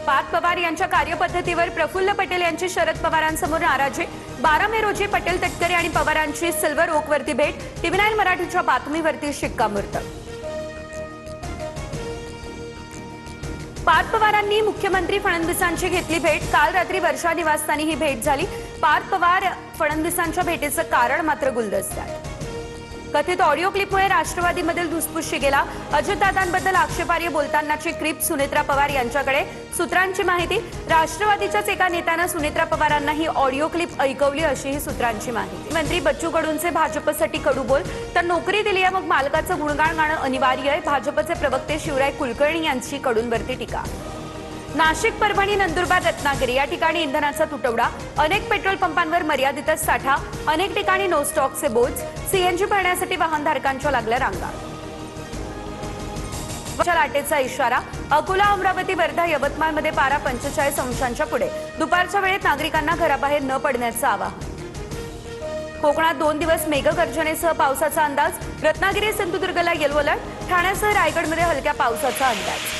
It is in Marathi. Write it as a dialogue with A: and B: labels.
A: पार्थ पवार यांच्या कार्यपद्धतीवर प्रफुल्ल पटेल यांची शरद पवारांसमोर नाराजी। 12 मे रोजी पटेल तटकरे आणि पवारांची सिल्वर ओकवरती भेट। TV9 मराठीच्या बातमीवरती शिक्कामोर्तब। पार्थ पवारांनी मुख्यमंत्री फडणवीसांची घेतली भेट। काल रात्री वर्षा निवासस्थानी ही भेट झाली। पार्थ पवार फडणवीसांच्या भेटीचं कारण मात्र गुलदस्त्यात। कथित ऑडिओ क्लिपमुळे राष्ट्रवादीमधील धुसफूस गेला। अजितदादांबद्दल आक्षेपार्ह बोलतानाची क्लिप सुनेत्रा पवार यांच्याकडे। सूत्रांची माहिती, राष्ट्रवादीच्याच एका नेत्यानं सुनेत्रा पवारांना ही ऑडिओ क्लिप ऐकवली अशी ही सूत्रांची माहिती। मंत्री बच्चू कडूंचे भाजपसाठी कडू बोल, तर नोकरी दिली आहे मग मालकाचं गुणगान गाणं अनिवार्य आहे। भाजपचे प्रवक्ते शिवराय कुलकर्णी यांची कडूंवरती टीका। नाशिक, परभणी, नंदुरबार, रत्नागिरी या ठिकाणी इंधनाचा तुटवडा। अनेक पेट्रोल पंपांवर मर्यादितच साठा। अनेक ठिकाणी नो स्टॉकचे बोर्ड। सीएनजी भरण्यासाठी वाहनधारकांच्या लागल्या रांगा। लाटेचा इशारा। अकोला, अमरावती, वर्धा, यवतमाळमध्ये पारा 45 अंशांच्या पुढे। दुपारच्या वेळेत नागरिकांना घराबाहेर न पडण्याचं आवाहन। कोकणात 2 दिवस मेघगर्जनेसह पावसाचा अंदाज। रत्नागिरी, सिंधुदुर्गला येलो अलर्ट। ठाण्यासह रायगडमध्ये हलक्या पावसाचा अंदाज।